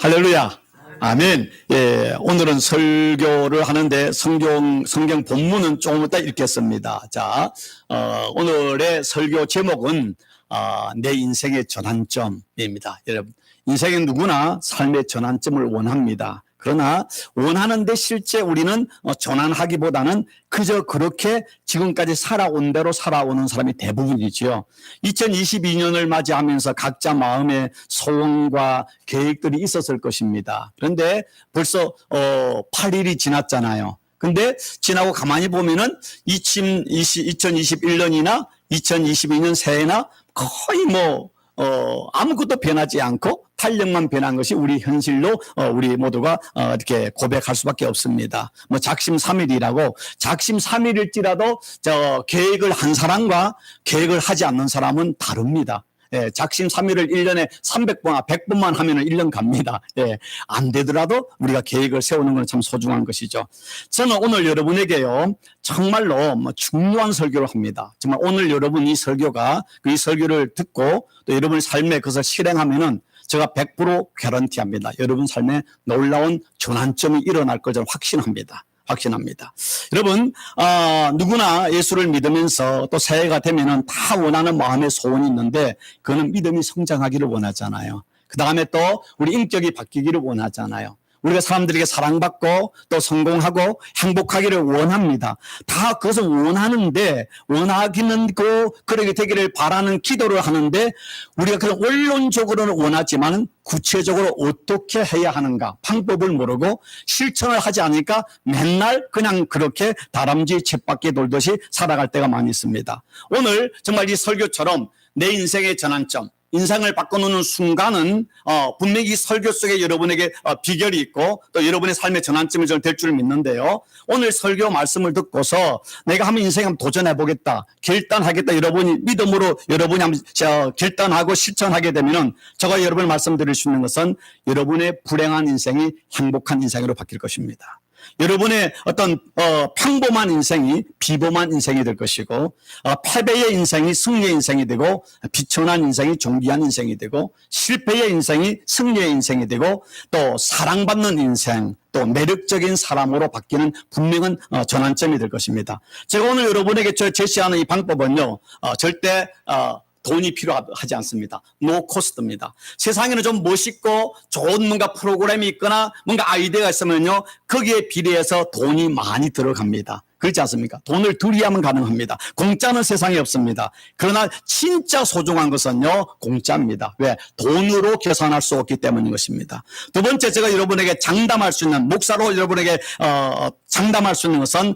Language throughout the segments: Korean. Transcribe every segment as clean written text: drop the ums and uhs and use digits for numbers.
할렐루야. 아멘. 예, 오늘은 설교를 하는데 성경 본문은 조금 이따 읽겠습니다. 자, 오늘의 설교 제목은 내 인생의 전환점입니다. 여러분, 인생에 누구나 삶의 전환점을 원합니다. 그러나 원하는데 실제 우리는 전환하기보다는 그저 그렇게 지금까지 살아온 대로 살아오는 사람이 대부분이지요. 2022년을 맞이하면서 각자 마음에 소원과 계획들이 있었을 것입니다. 그런데 벌써 8일이 지났잖아요. 근데 지나고 가만히 보면은 2021년이나 2022년 새해나 거의 아무것도 변하지 않고 탄력만 변한 것이 우리 현실로 우리 모두가 이렇게 고백할 수밖에 없습니다. 작심삼일이라고 작심삼일일지라도 계획을 한 사람과 계획을 하지 않는 사람은 다릅니다. 예, 작심삼일을 1년에 300번, 100번만 하면 1년 갑니다. 예, 안 되더라도 우리가 계획을 세우는 건 참 소중한 것이죠. 저는 오늘 여러분에게요, 정말로 중요한 설교를 합니다. 정말 오늘 여러분 이 설교를 듣고 또 여러분의 삶에 그것을 실행하면은 제가 100% 개런티합니다. 여러분 삶에 놀라운 전환점이 일어날 것을 확신합니다. 여러분, 누구나 예수를 믿으면서 또 새해가 되면은 다 원하는 마음의 소원이 있는데 그거는 믿음이 성장하기를 원하잖아요. 그 다음에 또 우리 인격이 바뀌기를 원하잖아요. 우리가 사람들에게 사랑받고 또 성공하고 행복하기를 원합니다. 다 그것을 원하는데 원하기는 그렇게 되기를 바라는 기도를 하는데 우리가 그냥 원론적으로는 원하지만 구체적으로 어떻게 해야 하는가 방법을 모르고 실천을 하지 않으니까 맨날 그냥 그렇게 다람쥐 쳇바퀴 돌듯이 살아갈 때가 많이 있습니다. 오늘 정말 이 설교처럼 내 인생의 전환점, 인생을 바꿔놓는 순간은 분명히 이 설교 속에 여러분에게 비결이 있고 또 여러분의 삶의 전환점이 될 줄 믿는데요. 오늘 설교 말씀을 듣고서 내가 한번 인생에 한번 도전해보겠다, 결단하겠다, 여러분이 믿음으로 여러분이 한번 결단하고 실천하게 되면은 제가 여러분을 말씀드릴 수 있는 것은 여러분의 불행한 인생이 행복한 인생으로 바뀔 것입니다. 여러분의 어떤 평범한 인생이 비범한 인생이 될 것이고 패배의 인생이 승리의 인생이 되고 비천한 인생이 존귀한 인생이 되고 실패의 인생이 승리의 인생이 되고 또 사랑받는 인생 또 매력적인 사람으로 바뀌는 분명한 전환점이 될 것입니다. 제가 오늘 여러분에게 제시하는 이 방법은요, 절대 돈이 필요하지 않습니다. 노 코스트입니다. 세상에는 좀 멋있고 좋은 뭔가 프로그램이 있거나 뭔가 아이디어가 있으면요, 거기에 비례해서 돈이 많이 들어갑니다. 그렇지 않습니까? 돈을 들여야만 가능합니다. 공짜는 세상에 없습니다. 그러나 진짜 소중한 것은요, 공짜입니다. 왜? 돈으로 계산할 수 없기 때문인 것입니다. 두 번째, 제가 여러분에게 장담할 수 있는, 목사로 여러분에게 장담할 수 있는 것은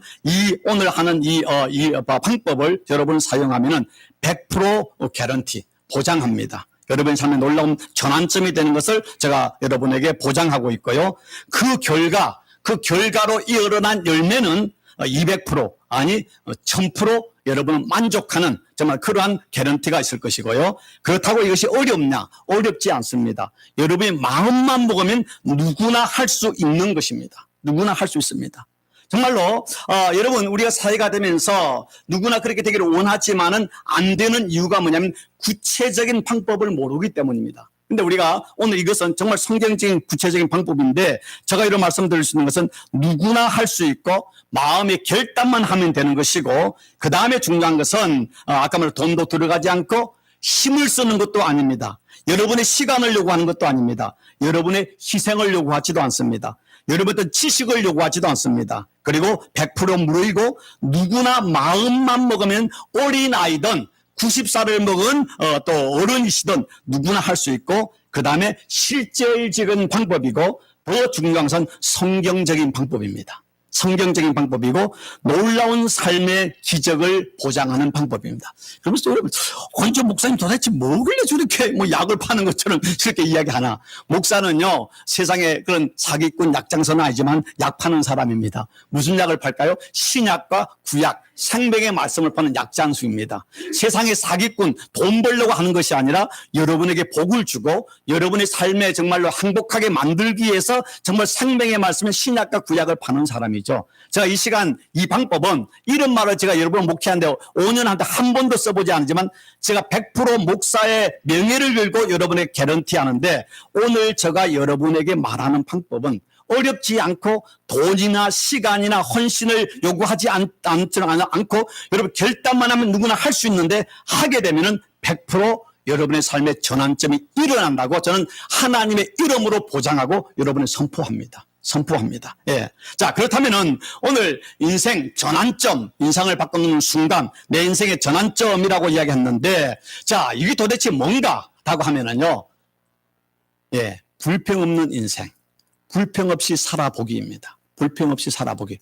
오늘 하는 이 방법을 여러분 사용하면은 100% 개런티, 보장합니다. 여러분의 삶에 놀라운 전환점이 되는 것을 제가 여러분에게 보장하고 있고요. 그 결과로 일어난 열매는 200% 아니 1000% 여러분은 만족하는 정말 그러한 개런티가 있을 것이고요. 그렇다고 이것이 어렵냐? 어렵지 않습니다. 여러분이 마음만 먹으면 누구나 할 수 있는 것입니다. 누구나 할 수 있습니다. 정말로 여러분, 우리가 사회가 되면서 누구나 그렇게 되기를 원하지만은 안 되는 이유가 뭐냐면 구체적인 방법을 모르기 때문입니다. 근데 우리가 오늘 이것은 정말 성경적인 구체적인 방법인데 제가 이런 말씀드릴 수 있는 것은 누구나 할 수 있고 마음의 결단만 하면 되는 것이고 그 다음에 중요한 것은 아까 말한 돈도 들어가지 않고 힘을 쓰는 것도 아닙니다. 여러분의 시간을 요구하는 것도 아닙니다. 여러분의 희생을 요구하지도 않습니다. 여러분의 지식을 요구하지도 않습니다. 그리고 100% 무료이고 누구나 마음만 먹으면 어린아이든 90살을 먹은 또 어른이시든 누구나 할 수 있고 그 다음에 실질적인 방법이고 더 중요한 것은 성경적인 방법입니다. 성경적인 방법이고 놀라운 삶의 기적을 보장하는 방법입니다. 그러면서 여러분, 저 목사님 도대체 뭐길래 저렇게 약을 파는 것처럼 저렇게 이야기하나? 목사는요, 세상에 그런 사기꾼 약장사는 아니지만 약 파는 사람입니다. 무슨 약을 팔까요? 신약과 구약, 생명의 말씀을 파는 약장수입니다. 세상의 사기꾼, 돈 벌려고 하는 것이 아니라 여러분에게 복을 주고 여러분의 삶에 정말로 행복하게 만들기 위해서 정말 생명의 말씀의 신약과 구약을 파는 사람이죠. 제가 이 시간 이 방법은 이런 말을 제가 여러분 목회하는데 5년 한테 한 번도 써보지 않지만 제가 100% 목사의 명예를 걸고 여러분에게 개런티 하는데 오늘 제가 여러분에게 말하는 방법은 어렵지 않고 돈이나 시간이나 헌신을 요구하지 않고 여러분 결단만 하면 누구나 할 수 있는데 하게 되면은 100% 여러분의 삶의 전환점이 일어난다고 저는 하나님의 이름으로 보장하고 여러분을 선포합니다. 예. 자, 그렇다면은 오늘 인생 전환점, 인상을 바꾸는 순간 내 인생의 전환점이라고 이야기했는데 자, 이게 도대체 뭔가? 라고 하면은요. 예. 불평 없는 인생. 불평 없이 살아보기입니다. 불평 없이 살아보기.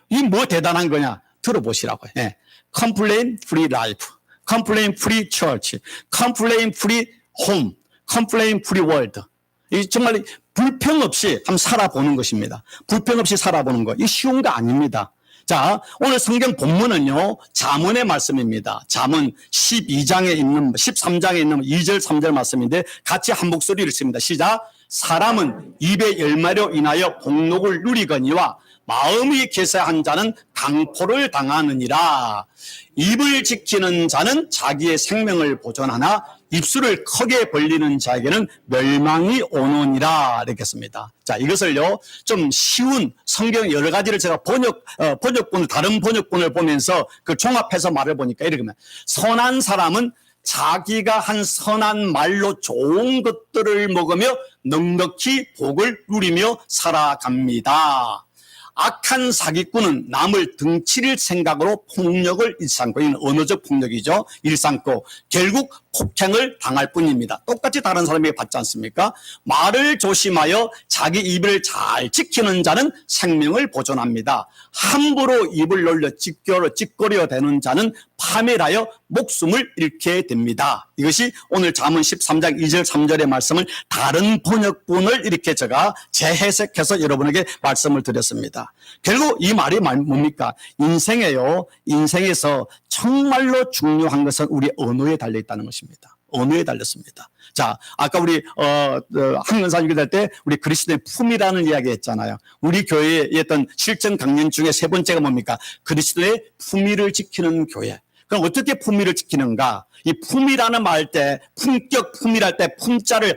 이게 뭐 대단한 거냐? 들어보시라고요. 예. Complain free life. Complain free church. Complain free home. Complain free world. 이 정말 불평 없이 한번 살아보는 것입니다. 불평 없이 살아보는 거. 이 쉬운 거 아닙니다. 자, 오늘 성경 본문은요, 잠언의 말씀입니다. 잠언 12장에 있는, 13장에 있는 2절, 3절 말씀인데 같이 한 목소리를 읽습니다. 시작. 사람은 입의 열매로 인하여 복록을 누리거니와 마음이 개세한 자는 강포를 당하느니라. 입을 지키는 자는 자기의 생명을 보존하나 입술을 크게 벌리는 자에게는 멸망이 오느니라. 이렇게 했습니다. 자, 이것을요, 좀 쉬운 성경 여러 가지를 제가 다른 번역본을 보면서 그 종합해서 말을 보니까 이렇게 합니다. 선한 사람은 자기가 한 선한 말로 좋은 것들을 먹으며 넉넉히 복을 누리며 살아갑니다. 악한 사기꾼은 남을 등치릴 생각으로 폭력을 일삼고, 이는 언어적 폭력이죠. 일삼고 결국 폭행을 당할 뿐입니다. 똑같이 다른 사람에게 받지 않습니까? 말을 조심하여 자기 입을 잘 지키는 자는 생명을 보존합니다. 함부로 입을 놀려 찌꺼려 대는 자는 파멸하여 목숨을 잃게 됩니다. 이것이 오늘 잠언 13장 2절 3절의 말씀을 다른 번역본을 이렇게 제가 재해석해서 여러분에게 말씀을 드렸습니다. 결국 이 말이 뭡니까? 인생에서 정말로 중요한 것은 우리 언어에 달려있다는 것입니다. 언어에 달렸습니다. 자, 아까 우리 학년사 얘기할 때 우리 그리스도의 품이라는 이야기 했잖아요. 우리 교회의 어떤 실전 강연 중에 세 번째가 뭡니까? 그리스도의 품위를 지키는 교회. 그럼 어떻게 품위를 지키는가? 이 품이라는 말 때, 품격 품이랄 때 품자를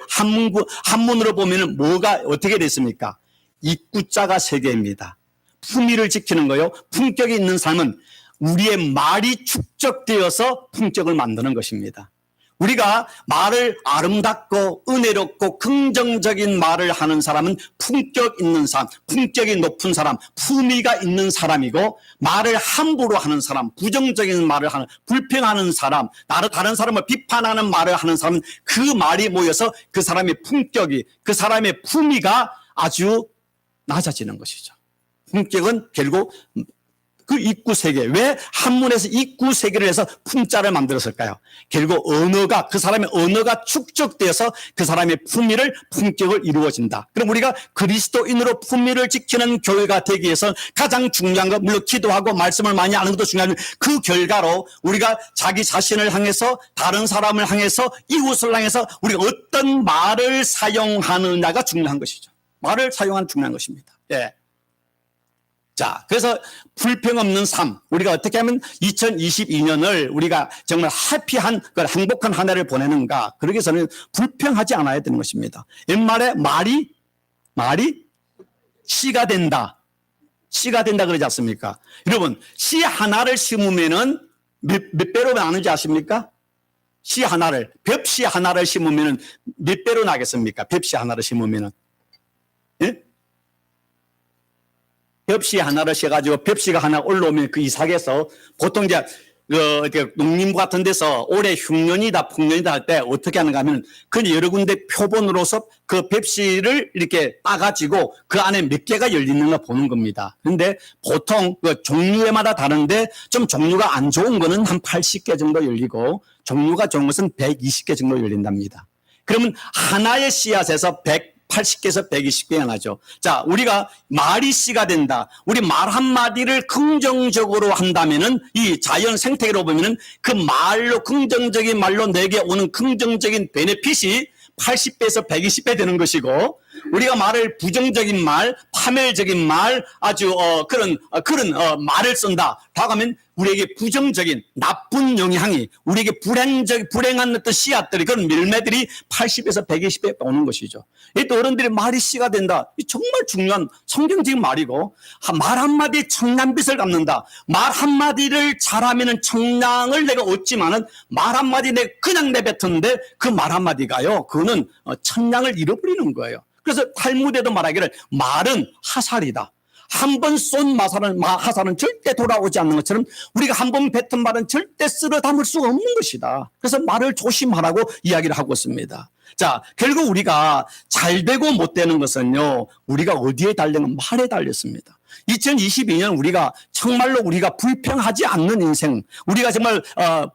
한문으로 보면은 뭐가 어떻게 됐습니까? 입구자가 세 개입니다. 품위를 지키는 거요. 품격이 있는 삶은 우리의 말이 축적되어서 품격을 만드는 것입니다. 우리가 말을 아름답고 은혜롭고 긍정적인 말을 하는 사람은 품격 있는 사람, 품격이 높은 사람, 품위가 있는 사람이고, 말을 함부로 하는 사람, 부정적인 말을 하는, 불평하는 사람, 다른 사람을 비판하는 말을 하는 사람은 그 말이 모여서 그 사람의 품격이, 그 사람의 품위가 아주 낮아지는 것이죠. 품격은 결국 그 입구 세 개. 왜 한문에서 입구 세 개를 해서 품자를 만들었을까요? 결국 언어가, 그 사람의 언어가 축적되어서 그 사람의 품격을 이루어진다. 그럼 우리가 그리스도인으로 품위를 지키는 교회가 되기 위해서 가장 중요한 건, 물론 기도하고 말씀을 많이 아는 것도 중요하지만 그 결과로 우리가 자기 자신을 향해서, 다른 사람을 향해서, 이웃을 향해서 우리가 어떤 말을 사용하느냐가 중요한 것이죠. 말을 사용하는 중요한 것입니다. 예. 자, 그래서 불평 없는 삶, 우리가 어떻게 하면 2022년을 우리가 정말 해피한, 행복한 한 해를 보내는가? 그러기 위해서는 불평하지 않아야 되는 것입니다. 옛말에 말이 씨가 된다. 씨가 된다 그러지 않습니까? 여러분, 씨 하나를 심으면은 몇 배로 나는지 아십니까? 벽씨 하나를 심으면은 몇 배로 나겠습니까? 벽씨 하나를 심으면은. 예? 벽씨 하나를 씌워가지고 벽씨가 하나 올라오면 그 이삭에서 보통 이제 농림 같은 데서 올해 흉년이다 풍년이다 할 때 어떻게 하는가 하면 그 여러 군데 표본으로서 그 벽씨를 이렇게 따가지고 그 안에 몇 개가 열리는가 보는 겁니다. 그런데 보통 그 종류마다 다른데 좀 종류가 안 좋은 거는 한 80개 정도 열리고 종류가 좋은 것은 120개 정도 열린답니다. 그러면 하나의 씨앗에서 80개에서 120개가 나죠. 자, 우리가 말이 씨가 된다. 우리 말 한마디를 긍정적으로 한다면은 이 자연 생태계로 보면은 그 말로 긍정적인 말로 내게 오는 긍정적인 베네핏이 80배에서 120배 되는 것이고, 우리가 말을 부정적인 말, 파멸적인 말, 아주 그런 말을 쓴다. 다가면 우리에게 부정적인 나쁜 영향이, 우리에게 불행한 어떤 씨앗들이, 그런 밀매들이 80에서 120배 오는 것이죠. 이 또 어른들이 말이 씨가 된다. 이 정말 중요한 성경적인 말이고, 말 한마디에 청량빛을 갚는다. 말 한마디를 잘하면은 청량을 내가 얻지만은 말 한마디 내가 그냥 내뱉었는데 그 말 한마디가요, 그거는 청량을 잃어버리는 거예요. 그래서 탈무드에도 말하기를 말은 하살이다. 한 번 쏜 하살은 절대 돌아오지 않는 것처럼 우리가 한 번 뱉은 말은 절대 쓸어 담을 수가 없는 것이다. 그래서 말을 조심하라고 이야기를 하고 있습니다. 자, 결국 우리가 잘 되고 못 되는 것은요, 우리가 어디에 달려는 말에 달렸습니다. 2022년 우리가 정말로 우리가 불평하지 않는 인생, 우리가 정말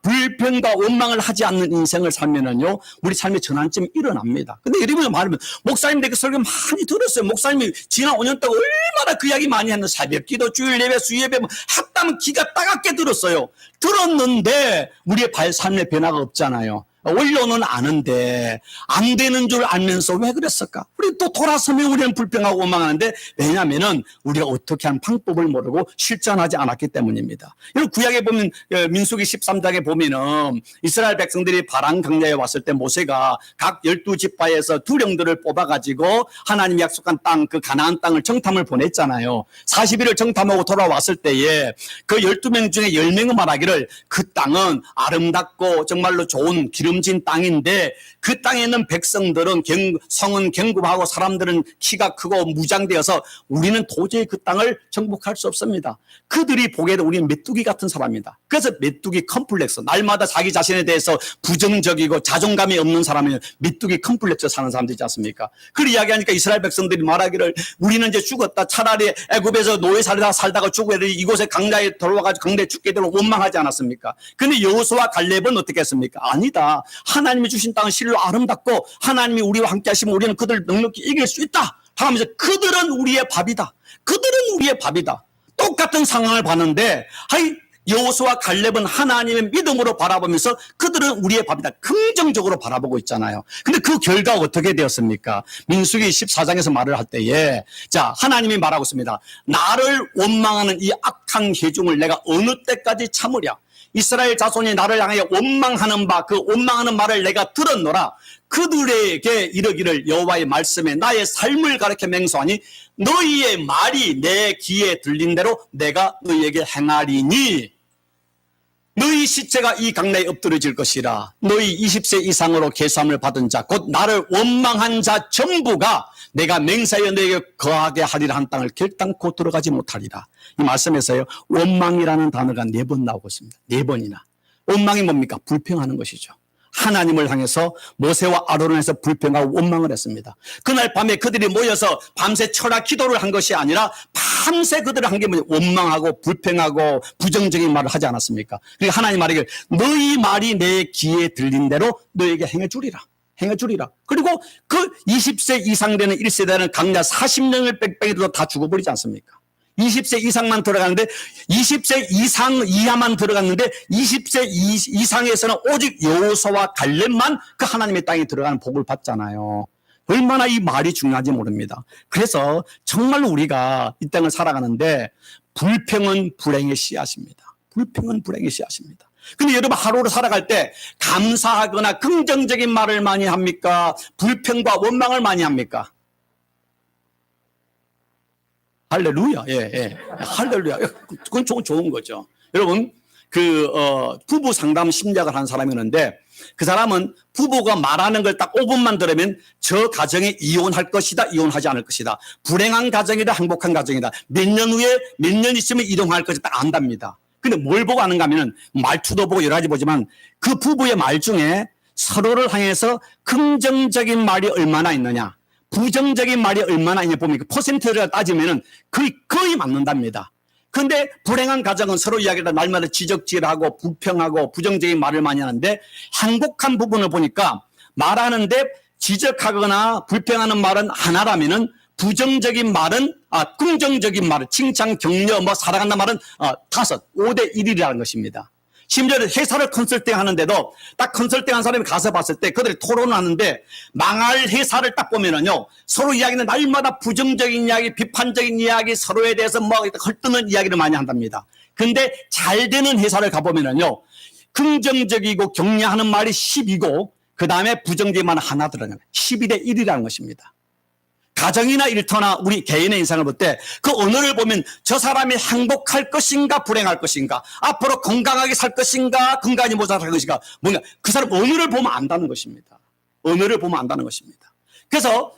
불평과 원망을 하지 않는 인생을 살면은요, 우리 삶의 전환점이 일어납니다. 근데 여러분이 말하면, 목사님 내가 설교 많이 들었어요. 목사님이 지난 5년 동안 얼마나 그 이야기 많이 했는 새벽기도, 주일 예배, 수예배 합다면 기가 따갑게 들었어요. 들었는데 우리의 삶의 변화가 없잖아요. 원로는 아는데 안 되는 줄 알면서 왜 그랬을까? 우리 또 돌아서면 우리는 불평하고 원망하는데, 왜냐하면 우리가 어떻게 하는 방법을 모르고 실천하지 않았기 때문입니다. 여러분 구약에 보면 민수기 13장에 보면은 이스라엘 백성들이 바람 강야에 왔을 때 모세가 각 12지파에서 두령들을 뽑아가지고 하나님이 약속한 땅, 그 가나안 땅을 정탐을 보냈잖아요. 40일을 정탐하고 돌아왔을 때에 그 12명 중에 10명은 말하기를 그 땅은 아름답고 정말로 좋은 기름진 땅인데, 그 땅에 있는 백성들은 성은 견고하고 사람들은 키가 크고 무장되어서 우리는 도저히 그 땅을 정복할 수 없습니다. 그들이 보기에도 우리는 메뚜기 같은 사람이다. 그래서 메뚜기 컴플렉스, 날마다 자기 자신에 대해서 부정적이고 자존감이 없는 사람이 메뚜기 컴플렉스 사는 사람들이지 않습니까? 그 이야기하니까 이스라엘 백성들이 말하기를 우리는 이제 죽었다. 차라리 애굽에서 노예 살다가 죽어야 돼. 이곳에 강야에 돌아와가지고 강야에 죽게 되면 원망하지 않았습니까? 근데 여호수아와 갈렙은 어떻게 했습니까? 아니다. 하나님이 주신 땅은 실로 아름답고 하나님이 우리와 함께 하시면 우리는 그들을 넉넉히 이길 수 있다 하면서 그들은 우리의 밥이다. 그들은 우리의 밥이다. 똑같은 상황을 봤는데 여호수아와 갈렙은 하나님의 믿음으로 바라보면서 그들은 우리의 밥이다. 긍정적으로 바라보고 있잖아요. 근데 그 결과가 어떻게 되었습니까? 민수기 14장에서 말을 할 때에, 자, 하나님이 말하고 있습니다. 나를 원망하는 이 악한 회중을 내가 어느 때까지 참으랴. 이스라엘 자손이 나를 향하여 원망하는 그 원망하는 말을 내가 들었노라. 그들에게 이르기를 여호와의 말씀에 나의 삶을 가르쳐 맹세하니 너희의 말이 내 귀에 들린 대로 내가 너희에게 행하리니 너희 시체가 이 강나에 엎드러질 것이라. 너희 20세 이상으로 계수함을 받은 자 곧 나를 원망한 자 전부가 내가 맹세하여 너에게 거하게 하리라 한 땅을 결단코 들어가지 못하리라. 이 말씀에서요, 원망이라는 단어가 4번 나오고 있습니다. 4번이나. 원망이 뭡니까? 불평하는 것이죠. 하나님을 향해서 모세와 아론을 해서 불평하고 원망을 했습니다. 그날 밤에 그들이 모여서 밤새 철학 기도를 한 것이 아니라 밤새 그들을 한 게 뭐냐? 원망하고 불평하고 부정적인 말을 하지 않았습니까? 그러니까 하나님 말이길 너희 말이 내 귀에 들린 대로 너에게 행해주리라. 그리고 그 20세 이상 되는 1세대는 강야 40년을 빽빽이 들어 다 죽어버리지 않습니까? 20세 이상만 들어가는데 20세 이하만 들어갔는데 20세 이상에서는 오직 여호수아와 갈렙만 그 하나님의 땅에 들어가는 복을 받잖아요. 얼마나 이 말이 중요한지 모릅니다. 그래서 정말로 우리가 이 땅을 살아가는데 불평은 불행의 씨앗입니다. 근데 여러분 하루를 살아갈 때 감사하거나 긍정적인 말을 많이 합니까? 불평과 원망을 많이 합니까? 할렐루야. 예. 할렐루야. 그건 좋은 거죠. 여러분, 부부 상담 심리학을 하는 사람이 있는데, 그 사람은 부부가 말하는 걸 딱 5분만 들으면 저 가정이 이혼할 것이다, 이혼하지 않을 것이다. 불행한 가정이다, 행복한 가정이다. 몇 년 있으면 이혼할 것이다, 딱 안답니다. 근데 뭘 보고 아는가 하면은 말투도 보고 여러 가지 보지만 그 부부의 말 중에 서로를 향해서 긍정적인 말이 얼마나 있느냐, 부정적인 말이 얼마나 있냐 보면 그 퍼센트를 따지면은 거의 맞는답니다. 그런데 불행한 가정은 서로 이야기를 날마다 지적질하고 불평하고 부정적인 말을 많이 하는데 행복한 부분을 보니까 말하는데 지적하거나 불평하는 말은 하나라면은 부정적인 말은 긍정적인 말은 칭찬, 격려, 사랑한다 말은 5대 1이라는 것입니다. 심지어 회사를 컨설팅 하는데도 딱 컨설팅 한 사람이 가서 봤을 때 그들이 토론하는데 망할 회사를 딱 보면은요, 서로 이야기는 날마다 부정적인 이야기, 비판적인 이야기, 서로에 대해서 헐뜯는 이야기를 많이 한답니다. 근데 잘 되는 회사를 가보면은요, 긍정적이고 격려하는 말이 10이고 그 다음에 부정적인 말은 하나 들어가요. 12대 1이라는 것입니다. 가정이나 일터나 우리 개인의 인생을 볼 때 그 언어를 보면 저 사람이 행복할 것인가 불행할 것인가, 앞으로 건강하게 살 것인가 건강히 못 살 것인가, 뭔가 그 사람 언어를 보면 안다는 것입니다. 언어를 보면 안다는 것입니다. 그래서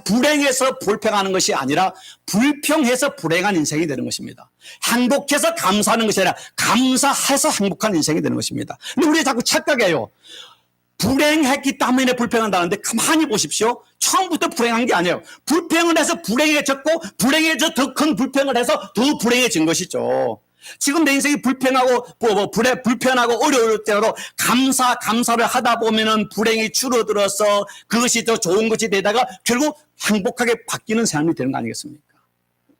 불행해서 불평하는 것이 아니라 불평해서 불행한 인생이 되는 것입니다. 행복해서 감사하는 것이 아니라 감사해서 행복한 인생이 되는 것입니다. 근데 우리가 자꾸 착각해요. 불행했기 때문에 불평한다는데 가만히 보십시오. 처음부터 불행한 게 아니에요. 불평을 해서 불행해졌고 불행해져 더 큰 불평을 해서 더 불행해진 것이죠. 지금 내 인생이 불평하고 불편하고 어려울 때로 감사를 하다 보면은 불행이 줄어들어서 그것이 더 좋은 것이 되다가 결국 행복하게 바뀌는 삶이 되는 거 아니겠습니까?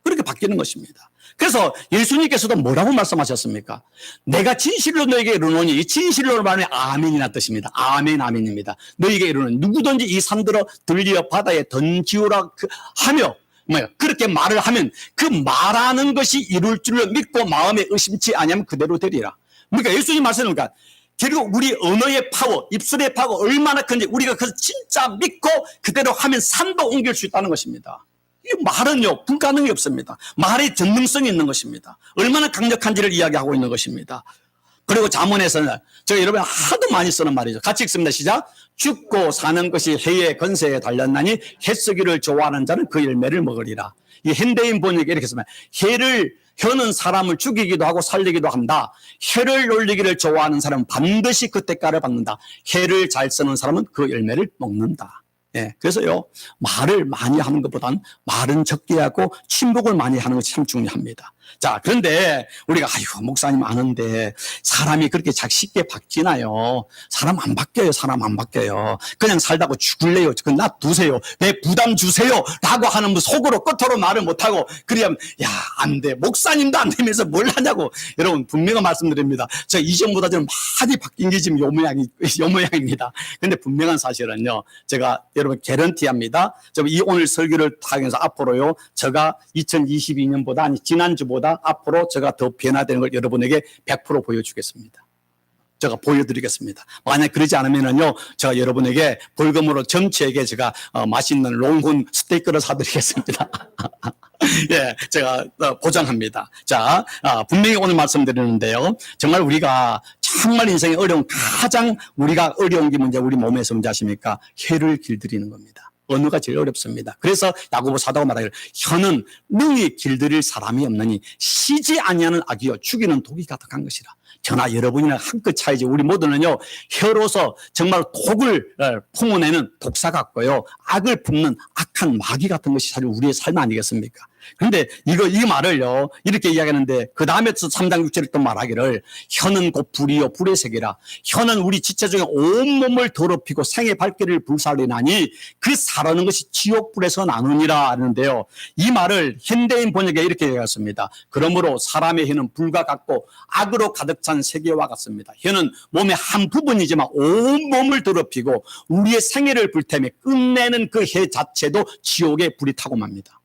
그렇게 바뀌는 것입니다. 그래서 예수님께서도 뭐라고 말씀하셨습니까? 내가 진실로 너에게 이르노니, 이 진실로 말하면 아멘이나 뜻입니다. 아멘, 아멘입니다. 너에게 이르노니 누구든지 이 산들어 들리어 바다에 던지오라 하며 그렇게 말을 하면 그 말하는 것이 이룰 줄로 믿고 마음에 의심치 아니하면 그대로 되리라. 그러니까 예수님 말씀하니까 결국 우리 언어의 파워, 입술의 파워 얼마나 큰지 우리가 그것을 진짜 믿고 그대로 하면 산도 옮길 수 있다는 것입니다. 이 말은요, 불가능이 없습니다. 말의 전능성이 있는 것입니다. 얼마나 강력한지를 이야기하고 있는 것입니다. 그리고 잠언에서는 제가 여러분 하도 많이 쓰는 말이죠. 같이 읽습니다. 시작. 죽고 사는 것이 해의 건세에 달렸나니 해쓰기를 좋아하는 자는 그 열매를 먹으리라. 이 현대인 번역에 이렇게 씁니다. 혀는 사람을 죽이기도 하고 살리기도 한다. 혀를 놀리기를 좋아하는 사람은 반드시 그 대가를 받는다. 혀를 잘 쓰는 사람은 그 열매를 먹는다. 예, 그래서요, 말을 많이 하는 것보다는 말은 적게 하고 침묵을 많이 하는 것이 참 중요합니다. 자, 그런데 우리가 목사님 아는데 사람이 그렇게 쉽게 바뀌나요? 사람 안 바뀌어요. 사람 안 바뀌어요. 그냥 살다고 죽을래요. 놔두세요. 내 부담 주세요. 라고 하는 속으로 끝으로 말을 못하고 그러면 안 돼. 목사님도 안 되면서 뭘 하냐고. 여러분 분명히 말씀드립니다. 저 이전보다 좀 많이 바뀐 게 지금 요 모양입니다. 근데 분명한 사실은요, 제가 여러분 개런티합니다. 오늘 설교를 하면서 앞으로요, 제가 2022년보다 아니 지난주보다 앞으로 제가 더 변화되는 걸 여러분에게 100% 보여주겠습니다. 제가 보여드리겠습니다. 만약 그러지 않으면은요, 제가 여러분에게 벌금으로 전체에게 제가 맛있는 롱훈 스테이크를 사드리겠습니다. 예, 제가 보장합니다. 자, 분명히 오늘 말씀드리는데요, 정말 우리가 정말 인생에 가장 우리가 어려운 게 우리 몸에서 문제 아십니까? 혀를 길들이는 겁니다. 언어가 제일 어렵습니다. 그래서 야고보 사도가 말하기를 혀는 능히 길들일 사람이 없느니 쉬지 아니하는 악이요 죽이는 독이 가득한 것이라. 저나 여러분이나 한 끗 차이지. 우리 모두는요, 혀로서 정말 독을 품어내는 독사 같고요, 악을 품는 악한 마귀 같은 것이 사실 우리의 삶 아니겠습니까? 그런데 이 말을요, 이렇게 이야기하는데, 그 다음에 3장 6절에 또 말하기를, 혀는 곧 불이요, 불의 색이라. 혀는 우리 지체 중에 온몸을 더럽히고 생의 발길을 불살리나니 그 사라는 것이 지옥불에서 나누니라 하는데요. 이 말을 현대인 번역에 이렇게 얘기했습니다. 그러므로 사람의 혀는 불과 같고 악으로 가득 찬 세계와 같습니다. 혀는 몸의 한 부분이지만 온몸을 더럽히고 우리의 생애를 불태우며 끝내는 그 혀 자체도 지옥의 불이 타고 맙니다.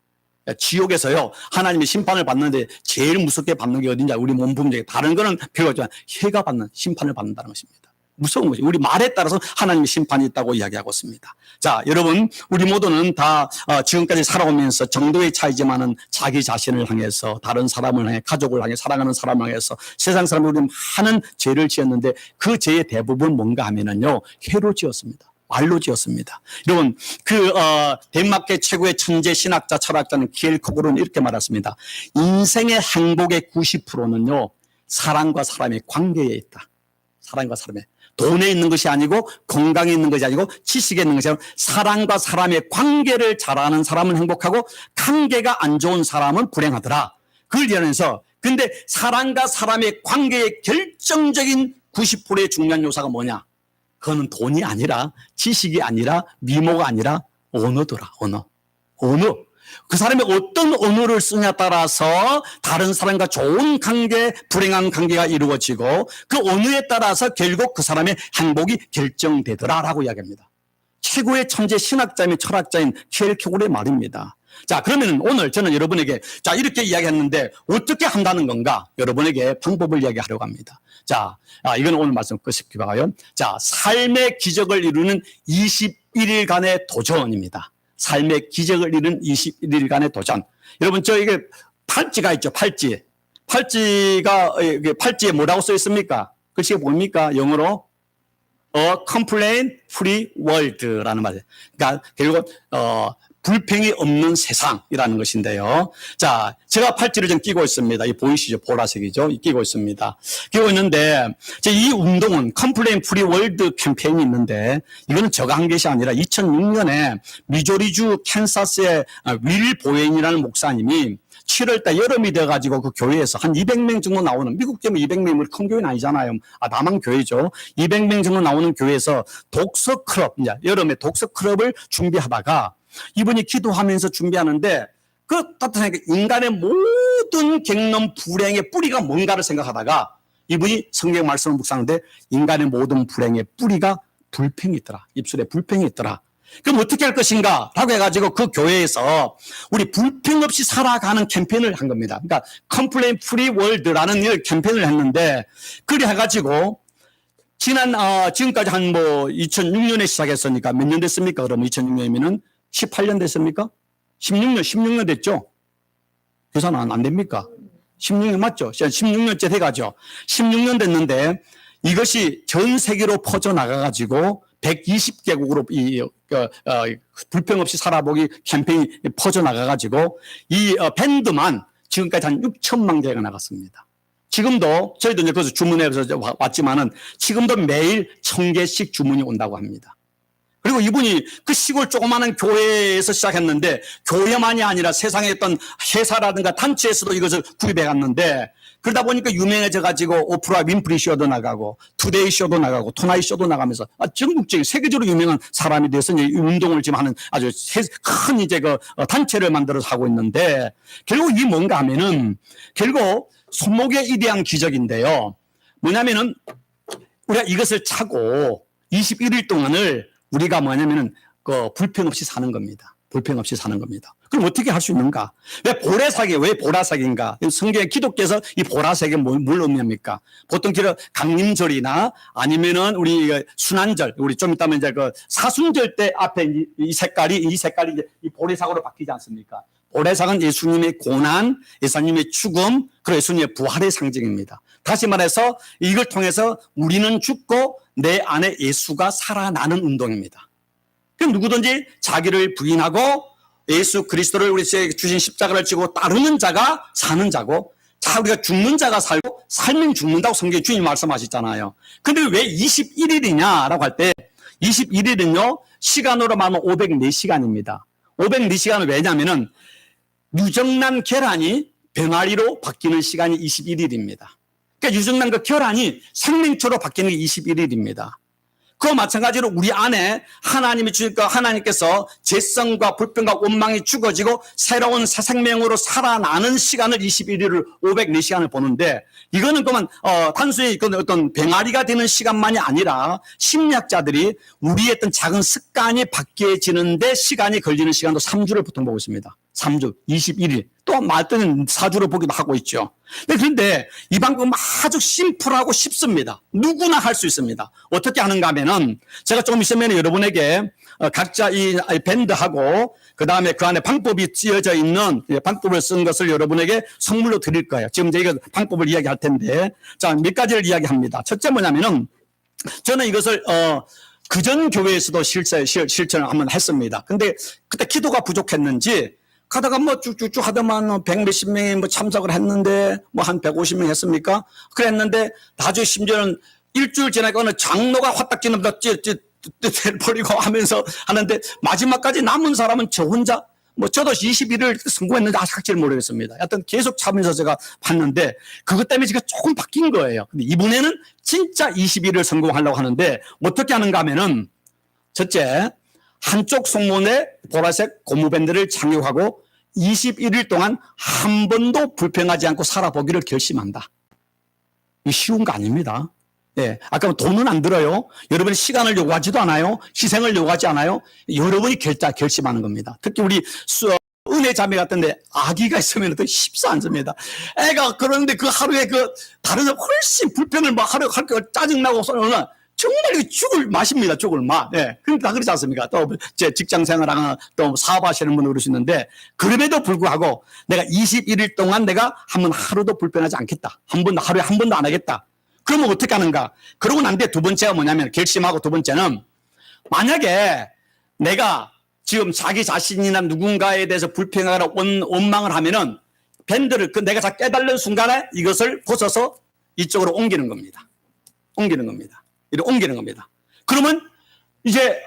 지옥에서요, 하나님의 심판을 받는데 제일 무섭게 받는 게 어딘지, 우리 몸 부분 중에 다른 거는 별로 없지만 혀가 받는 심판을 받는다는 것입니다. 무서운 거죠. 우리 말에 따라서 하나님의 심판이 있다고 이야기하고 있습니다. 자, 여러분, 우리 모두는 다 지금까지 살아오면서 정도의 차이지만은 자기 자신을 향해서, 다른 사람을 향해, 가족을 향해, 사랑하는 사람을 향해서 세상 사람들이 많은 죄를 지었는데 그 죄의 대부분 뭔가 하면은요, 혀로 지었습니다. 말로 지었습니다. 여러분, 덴마크의 최고의 천재 신학자, 철학자는 키엘케고르는 이렇게 말했습니다. 인생의 행복의 90%는요, 사람과 사람의 관계에 있다. 사람과 사람의. 돈에 있는 것이 아니고, 건강에 있는 것이 아니고, 지식에 있는 것이 아니고, 사람과 사람의 관계를 잘하는 사람은 행복하고, 관계가 안 좋은 사람은 불행하더라. 그걸 이해하면서, 근데 사람과 사람의 관계의 결정적인 90%의 중요한 요소가 뭐냐? 그거는 돈이 아니라, 지식이 아니라, 미모가 아니라 언어더라. 언어. 그 사람이 어떤 언어를 쓰냐에 따라서 다른 사람과 좋은 관계, 불행한 관계가 이루어지고 그 언어에 따라서 결국 그 사람의 행복이 결정되더라라고 이야기합니다. 최고의 천재 신학자이며 철학자인 켈케고르의 말입니다. 자, 그러면 오늘 저는 여러분에게 자, 이렇게 이야기했는데 어떻게 한다는 건가? 여러분에게 방법을 이야기하려고 합니다. 자, 이건 오늘 말씀 끝이기도 하고요. 자, 삶의 기적을 이루는 21일간의 도전입니다. 삶의 기적을 이루는 21일간의 도전. 여러분, 이게 팔찌가 있죠, 팔찌. 팔찌에 뭐라고 써 있습니까? 글씨가 뭡니까? 영어로? complaint free world라는 말이에요. 그러니까, 결국, 불평이 없는 세상이라는 것인데요. 자, 제가 팔찌를 좀 끼고 있습니다. 이 보이시죠? 보라색이죠? 끼고 있습니다. 끼고 있는데, 이 운동은 컴플레인 프리 월드 캠페인이 있는데, 이거는 제가 한 것이 아니라 2006년에 미조리주 캔사스의 윌 보웬이라는 목사님이 7월달 여름이 돼가지고 그 교회에서 한 200명 정도 나오는, 미국 때문에 200명이 큰 교회는 아니잖아요. 남한 교회죠. 200명 정도 나오는 교회에서 독서 클럽, 여름에 독서 클럽을 준비하다가 이분이 기도하면서 준비하는데 따뜻하게 인간의 모든 갱년 불행의 뿌리가 뭔가를 생각하다가 이분이 성경 말씀을 묵상하는데 인간의 모든 불행의 뿌리가 불평이 있더라. 입술에 불평이 있더라. 그럼 어떻게 할 것인가? 라고 해가지고 그 교회에서 우리 불평 없이 살아가는 캠페인을 한 겁니다. 그러니까 Complaint Free World라는 캠페인을 했는데 그래 해가지고 지금까지 2006년에 시작했으니까 몇 년 됐습니까? 그러면 2006년이면은 18년 됐습니까? 16년 됐죠? 계산 안 됩니까? 16년 맞죠? 16년째 돼가죠? 16년 됐는데 이것이 전 세계로 퍼져나가가지고 120개국으로 불평 없이 살아보기 캠페인이 퍼져나가가지고 이 밴드만 지금까지 한 6천만 개가 나갔습니다. 지금도 저희도 이제 그래서 주문해서 왔지만은 지금도 매일 1000개씩 주문이 온다고 합니다. 그리고 이분이 그 시골 조그마한 교회에서 시작했는데 교회만이 아니라 세상에 어떤 회사라든가 단체에서도 이것을 구입해 갔는데 그러다 보니까 유명해져 가지고 오프라 윈프리 쇼도 나가고 투데이 쇼도 나가고 토나잇 쇼도 나가면서 전국적인 세계적으로 유명한 사람이 돼서 이 운동을 지금 하는 아주 큰 이제 단체를 만들어서 하고 있는데 결국 이 뭔가 하면은 결국 손목의 위대한 기적인데요. 뭐냐면은 우리가 이것을 차고 21일 동안을 우리가 뭐냐면은 불평 없이 사는 겁니다. 불평 없이 사는 겁니다. 그럼 어떻게 할 수 있는가? 왜 보라색인가? 성경에 기독교에서 이 보라색이 뭘 의미합니까? 보통 강림절이나 아니면은 우리 순환절, 우리 좀 이따면 이제 사순절 때 앞에 이 색깔이 이제 이 보라색으로 바뀌지 않습니까? 보라색은 예수님의 고난, 예수님의 죽음, 그리고 예수님의 부활의 상징입니다. 다시 말해서 이걸 통해서 우리는 죽고 내 안에 예수가 살아나는 운동입니다. 그럼 누구든지 자기를 부인하고 예수 그리스도를 우리에게 주신 십자가를 지고 따르는 자가 사는 자고, 자, 우리가 죽는 자가 살고 살면 죽는다고 성경에 주님 말씀하셨잖아요. 근데 왜 21일이냐라고 할 때 21일은요 시간으로 말하면 504시간입니다. 504시간은 왜냐하면은 유정란 계란이 병아리로 바뀌는 시간이 21일입니다. 그러니까 유정란 그 계란이 생명초로 바뀌는 게 21일입니다. 그와 마찬가지로 우리 안에 하나님이 주니까 하나님께서 죄성과 불평과 원망이 죽어지고 새로운 새 생명으로 살아나는 시간을 21일을 504시간을 보는데 이거는 그만 단순히 어떤 병아리가 되는 시간만이 아니라 심리학자들이 우리의 어떤 작은 습관이 바뀌어지는데 시간이 걸리는 시간도 3주를 보통 보고 있습니다. 3주, 21일. 또 말때는 4주로 보기도 하고 있죠. 그런데 이 방법은 아주 심플하고 쉽습니다. 누구나 할 수 있습니다. 어떻게 하는가 하면은 제가 조금 있으면 여러분에게 각자 이 밴드하고 그 다음에 그 안에 방법이 찌어져 있는 방법을 쓴 것을 여러분에게 선물로 드릴 거예요. 지금 저희가 방법을 이야기할 텐데 자, 몇 가지를 이야기합니다. 첫째 뭐냐면은 저는 이것을 그전 교회에서도 실천을 한번 했습니다. 근데 그때 기도가 부족했는지 가다가 쭉쭉쭉 하더만 100몇십 명이 참석을 했는데 한 150명 했습니까? 그랬는데 나중에 심지어는 일주일 지나니까 어느 장로가 화딱지는 버리고 하면서 하는데 마지막까지 남은 사람은 저 혼자 뭐 저도 21일 성공했는데 아직 할지는 모르겠습니다. 하여튼 계속 참으면서 제가 봤는데 그것 때문에 제가 조금 바뀐 거예요. 근데 이번에는 진짜 21일 성공하려고 하는데 어떻게 하는가 하면은 첫째, 한쪽 손목에 보라색 고무밴드를 착용하고 21일 동안 한 번도 불평하지 않고 살아보기를 결심한다. 이거 쉬운 거 아닙니다. 예. 아까 돈은 안 들어요. 여러분이 시간을 요구하지도 않아요. 희생을 요구하지 않아요. 여러분이 결심하는 겁니다. 특히 우리 은혜 자매 같은데 아기가 있으면 더 쉽지 않습니다. 애가 그러는데 그 하루에 그 다른 사람 훨씬 불평을 막 하루 할 거 짜증나고 쏘는 정말 죽을 맛입니다. 죽을 맛. 예. 근데 다 그렇지 않습니까? 또 제 직장 생활하거나 또 사업하시는 분들 그러시는데 그럼에도 불구하고 내가 21일 동안 내가 하루도 불평하지 않겠다. 하루에 한 번도 안 하겠다. 그러면 어떻게 하는가? 그러고 난 뒤에 두 번째가 뭐냐면 결심하고 두 번째는 만약에 내가 지금 자기 자신이나 누군가에 대해서 불평하거나 원망을 하면은 밴드를 내가 자 깨달는 순간에 이것을 벗어서 이쪽으로 옮기는 겁니다. 옮기는 겁니다. 이렇게 옮기는 겁니다. 그러면 이제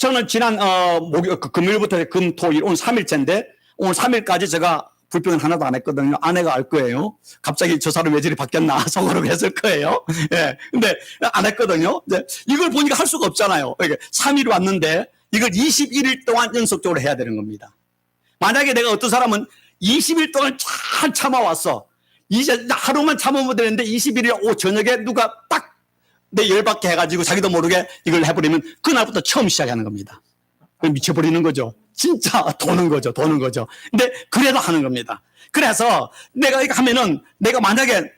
저는 지난 금요일부터 금, 토, 일 오늘 3일째인데 오늘 3일까지 제가 불평을 하나도 안 했거든요. 아내가 알 거예요. 갑자기 저 사람 왜 저리 바뀌었나 속으로 했을 거예요. 예. 근데 안 했거든요. 이걸 보니까 할 수가 없잖아요. 3일 왔는데 이걸 21일 동안 연속적으로 해야 되는 겁니다. 만약에 내가 어떤 사람은 20일 동안 잘 참아왔어. 이제 하루만 참으면 되는데 21일 저녁에 누가 딱 내 열받게 해가지고 자기도 모르게 이걸 해버리면 그날부터 처음 시작하는 겁니다. 미쳐버리는 거죠. 진짜 도는 거죠. 근데 그래도 하는 겁니다. 그래서 내가 이거 하면은 내가 만약에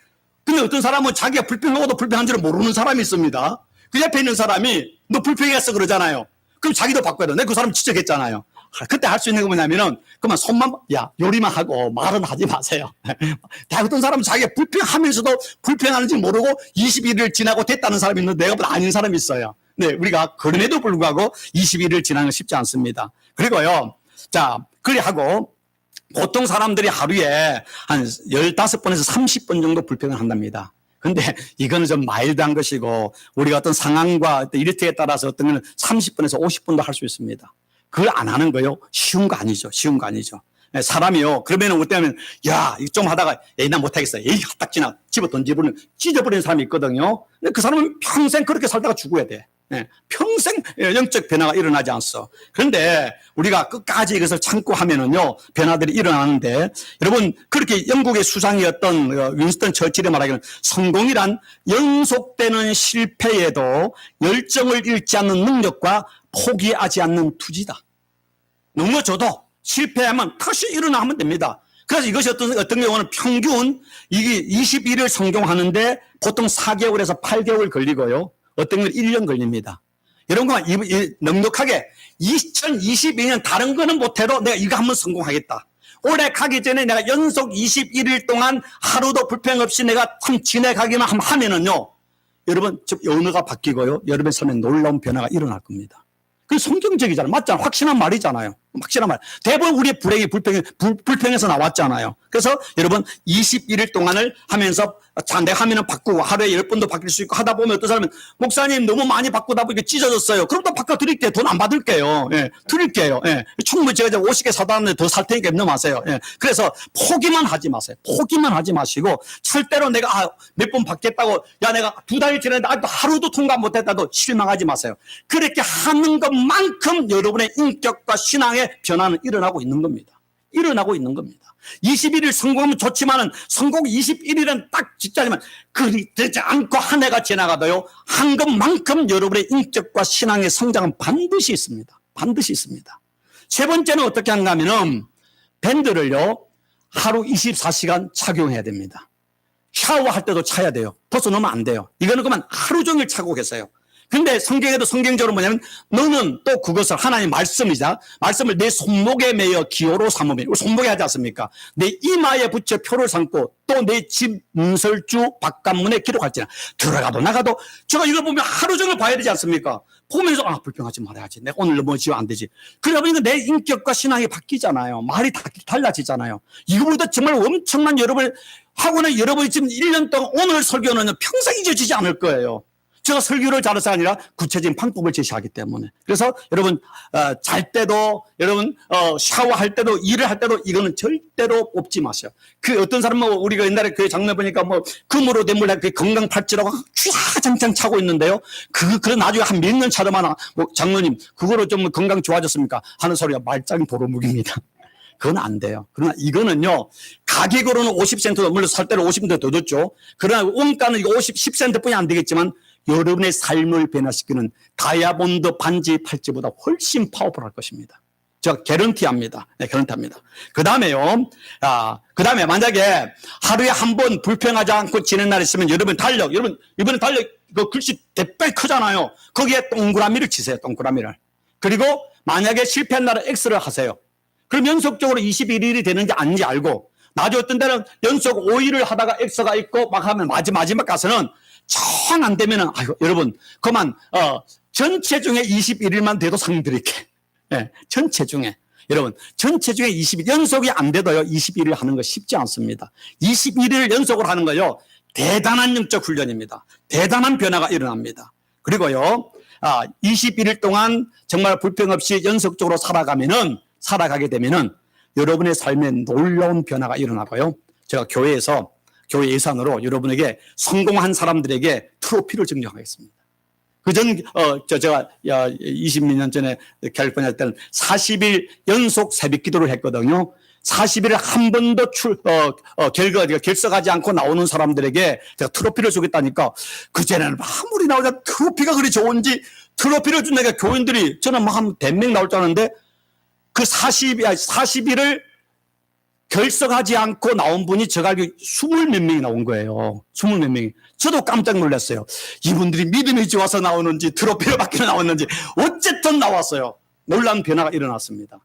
근데 어떤 사람은 자기가 불평하고도 불평한 줄을 모르는 사람이 있습니다. 그 옆에 있는 사람이 너 불평했어 그러잖아요. 그럼 자기도 바꿔야 돼. 내가 그 사람 지적했잖아요. 그때 할 수 있는 거 뭐냐면은 그만 손만 요리만 하고 말은 하지 마세요. 어떤 사람은 자기가 불평하면서도 불평하는지 모르고 21일 지나고 됐다는 사람이 있는데 내가 보다 아닌 사람이 있어요. 네, 우리가 그럼에도 불구하고 21일 지나는 건 쉽지 않습니다. 그리고요, 그리 하고 보통 사람들이 하루에 한 15번에서 30번 정도 불평을 한답니다. 근데 이거는 좀 마일드한 것이고 우리가 어떤 상황과 어떤 일태에 따라서 어떤 건 30번에서 50번도 할 수 있습니다. 그걸 안 하는 거요? 쉬운 거 아니죠. 사람이요. 그러면은 어때면 이거 좀 하다가 나 못하겠어. 딱 집어 던져버리는 찢어버리는 사람이 있거든요. 근데 그 사람은 평생 그렇게 살다가 죽어야 돼. 평생 영적 변화가 일어나지 않았어. 그런데 우리가 끝까지 이것을 참고 하면은요, 변화들이 일어나는데, 여러분, 그렇게 영국의 수장이었던 윈스턴 처칠이 말하기는 성공이란 연속되는 실패에도 열정을 잃지 않는 능력과 포기하지 않는 투지다. 넘어져도 실패하면 다시 일어나면 됩니다. 그래서 이것이 어떤 경우는 평균 이게 21일 성공하는데 보통 4개월에서 8개월 걸리고요. 어떤 건 1년 걸립니다. 여러분과 넉넉하게 2022년 다른 거는 못해도 내가 이거 한번 성공하겠다. 올해 가기 전에 내가 연속 21일 동안 하루도 불평 없이 내가 참 지내가기만 하면은요. 여러분, 언어가 바뀌고요. 여러분의 삶에 놀라운 변화가 일어날 겁니다. 그 성경적이잖아요. 맞잖아요. 확신한 말이잖아요. 확실한 말. 대부분 우리의 불평에서 나왔잖아요. 그래서 여러분 21일 동안을 하면서 내가 하면은 바꾸고 하루에 10번도 바뀔 수 있고 하다 보면 어떤 사람은 목사님 너무 많이 바꾸다 보니까 찢어졌어요. 그럼 또 바꿔드릴게요. 돈 안 받을게요. 드릴게요. 충분히 제가 50개 사다 놨는데 더 살 테니까 염려마세요. 그래서 포기만 하지 마세요. 포기만 하지 마시고 절대로 내가 몇 번 받겠다고 내가 2달이 지났는데 아직도 하루도 통과 못했다도 실망하지 마세요. 그렇게 하는 것만큼 여러분의 인격과 신앙의 변화는 일어나고 있는 겁니다. 21일 성공하면 좋지만은 성공 21일은 딱 직전이면 그리 되지 않고 한 해가 지나가도요. 한 것만큼 여러분의 인격과 신앙의 성장은 반드시 있습니다. 세 번째는 어떻게 하는가 하면은 밴드를요. 하루 24시간 착용해야 됩니다. 샤워할 때도 차야 돼요. 벗어놓으면 안 돼요. 이거는 그만 하루 종일 차고 계세요. 근데 성경에도 성경적으로 뭐냐면 너는 또 그것을 하나님 말씀이자 말씀을 내 손목에 매여 기호로 삼으며 손목에 하지 않습니까? 내 이마에 붙여 표를 삼고 또 내 집 문설주 바깥문에 기록할지라. 들어가도 나가도 제가 이걸 보면 하루 종일 봐야 되지 않습니까? 보면서 불평하지 말아야지. 내가 오늘 넘어지면 안 되지. 그러다 보니까 내 인격과 신앙이 바뀌잖아요. 말이 달라지잖아요. 이거보다 정말 엄청난 여러분이 지금 1년 동안 오늘 설교는 평생 잊어지지 않을 거예요. 제가 설교를 잘해서 아니라 구체적인 방법을 제시하기 때문에. 그래서 여러분 잘 때도 여러분 샤워할 때도 일을 할 때도 이거는 절대로 뽑지 마세요. 그 어떤 사람은 우리가 옛날에 교회 장면 보니까 뭐 금으로 된 물에 그 건강 팔찌라고 쥐야장창 차고 있는데요. 그런 나중에 한 몇 년 차더만 뭐 장로님 그거로 좀 건강 좋아졌습니까? 하는 소리가 말짱 도루묵입니다. 그건 안 돼요. 그러나 이거는요, 가격으로는 50센트, 물론 살 때는 50센트 더 줬죠. 그러나 원가는 10센트 뿐이 안 되겠지만 여러분의 삶을 변화시키는 다이아몬드 반지 팔찌보다 훨씬 파워풀할 것입니다. 제가 개런티합니다. 네, 개런티합니다. 그 다음에요, 그 다음에 만약에 하루에 한 번 불평하지 않고 지낸 날이 있으면 여러분 달력, 여러분 이번에 달력 그 글씨 대빨 크잖아요. 거기에 동그라미를 치세요. 동그라미를. 그리고 만약에 실패한 날은 X를 하세요. 그럼 연속적으로 21일이 되는지 아닌지 알고, 나중에 어떤 때는 연속 5일을 하다가 X가 있고 막 하면 마지막 가서는 정 안 되면은, 아이고, 여러분, 그만, 전체 중에 21일만 돼도 상 드릴게. 예, 전체 중에. 여러분, 전체 중에 20일, 연속이 안 돼도요, 21일 하는 거 쉽지 않습니다. 21일 연속으로 하는 거요, 대단한 영적 훈련입니다. 대단한 변화가 일어납니다. 그리고요, 21일 동안 정말 불평 없이 연속적으로 살아가게 되면은 여러분의 삶에 놀라운 변화가 일어나고요. 제가 교회에서 교회 예산으로 여러분에게 성공한 사람들에게 트로피를 증정하겠습니다. 제가 20몇 년 전에 캘리포니아 때는 40일 연속 새벽 기도를 했거든요. 40일에 한 번도 결석하지 않고 나오는 사람들에게 제가 트로피를 주겠다니까, 그전에는 아무리 나오자 트로피가 그리 좋은지 트로피를 준다니까 교인들이, 저는 막 한 100명 나올 줄 알았는데 그 40일을 결석하지 않고 나온 분이 제가 알기로 20몇 명이 나온 거예요. 20몇 명이. 저도 깜짝 놀랐어요. 이분들이 믿음이 좋아서 나오는지 트로피를 받기로 나왔는지 어쨌든 나왔어요. 놀라운 변화가 일어났습니다.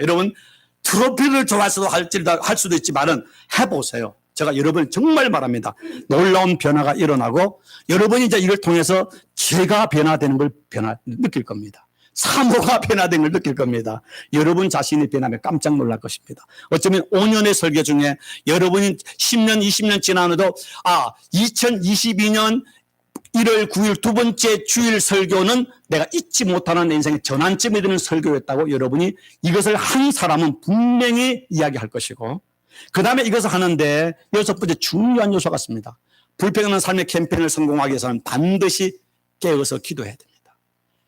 여러분, 트로피를 좋아해서도 할 수도 있지만은 해보세요. 제가 여러분 정말 말합니다. 놀라운 변화가 일어나고 여러분이 이제 이걸 통해서 제가 변화되는 걸 느낄 겁니다. 사모가 변화된 걸 느낄 겁니다. 여러분 자신이 변하면 깜짝 놀랄 것입니다. 어쩌면 5년의 설교 중에 여러분이 10년, 20년 지나도 2022년 1월 9일 두 번째 주일 설교는 내가 잊지 못하는 내 인생의 전환점이 되는 설교였다고 여러분이 이것을 한 사람은 분명히 이야기할 것이고, 그 다음에 이것을 하는데 6번째 중요한 요소가 있습니다. 불평 없는 삶의 캠페인을 성공하기 위해서는 반드시 깨어서 기도해야 됩니다.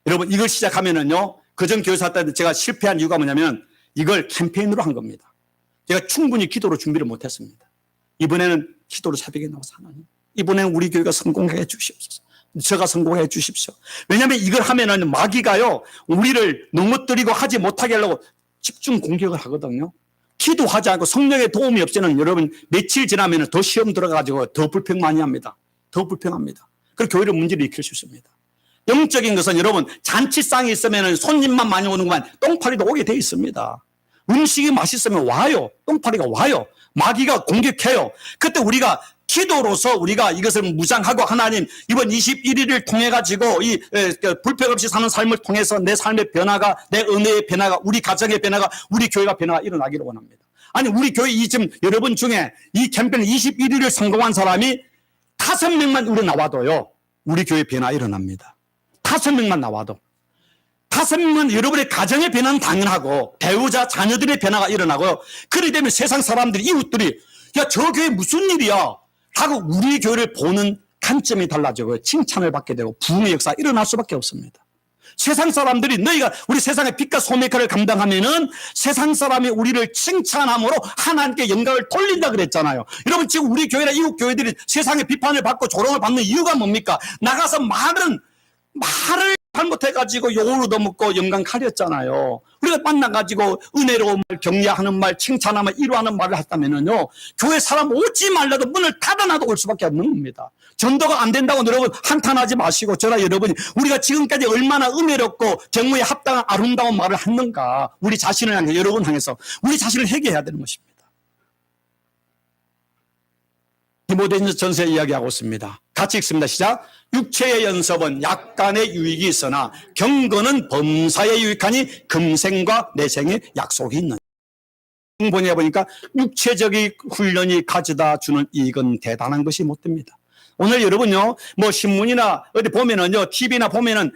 여러분, 이걸 시작하면은요, 그전 교사 때 제가 실패한 이유가 뭐냐면 이걸 캠페인으로 한 겁니다. 제가 충분히 기도로 준비를 못했습니다. 이번에는 기도로 새벽에 나와서 하나님, 이번에는 우리 교회가 성공해 주시옵소서. 제가 성공해 주십시오. 왜냐하면 이걸 하면은 마귀가요, 우리를 넘어뜨리고 하지 못하게 하려고 집중 공격을 하거든요. 기도하지 않고 성령의 도움이 없이는 여러분 며칠 지나면 더 시험 들어가지고 더 불평 많이 합니다. 더 불평합니다. 그리고 교회를 문제를 일으킬 수 있습니다. 영적인 것은 여러분 잔치상이 있으면 손님만 많이 오는구만, 똥파리도 오게 돼 있습니다. 음식이 맛있으면 와요. 똥파리가 와요. 마귀가 공격해요. 그때 우리가 기도로서 우리가 이것을 무장하고, 하나님 이번 21일을 통해 가지고 이 불평 없이 사는 삶을 통해서 내 삶의 변화가, 내 은혜의 변화가, 우리 가정의 변화가, 우리 교회가 변화가 일어나기를 원합니다. 아니, 우리 교회 지금 여러분 중에 이 캠페인 21일을 성공한 사람이 5명만 우리 나와도요, 우리 교회 변화 일어납니다. 5명만 나와도. 5명은 여러분의 가정의 변화는 당연하고 배우자, 자녀들의 변화가 일어나고요. 그렇게 되면 세상 사람들이, 이웃들이, 야, 저 교회 무슨 일이야 하고 우리 교회를 보는 관점이 달라지고 칭찬을 받게 되고 부흥의 역사가 일어날 수밖에 없습니다. 세상 사람들이, 너희가 우리 세상의 빛과 소의 역할을 감당하면은 세상 사람이 우리를 칭찬함으로 하나님께 영광을 돌린다 그랬잖아요. 여러분, 지금 우리 교회나 이웃 교회들이 세상의 비판을 받고 조롱을 받는 이유가 뭡니까? 나가서 말을 잘못해가지고 욕을 얻어먹고 영광 가렸잖아요. 우리가 만나가지고 은혜로운 말, 격려하는 말, 칭찬하면 위로하는 말을 했다면은요, 교회 사람 오지 말라도 문을 닫아놔도 올 수밖에 없는 겁니다. 전도가 안 된다고 여러분 한탄하지 마시고, 저나 여러분이 우리가 지금까지 얼마나 은혜롭고 정무에 합당한 아름다운 말을 했는가, 우리 자신을 향해, 여러분 향해서 우리 자신을 회개해야 되는 것입니다. 디모데전서 전서에 이야기하고 있습니다. 같이 읽습니다. 시작. 육체의 연습은 약간의 유익이 있으나 경건은 범사에 유익하니 금생과 내생의 약속이 있는. 보니까 육체적인 훈련이 가져다 주는 이익은 대단한 것이 못 됩니다. 오늘 여러분요, 뭐 신문이나 어디 보면은요, TV나 보면은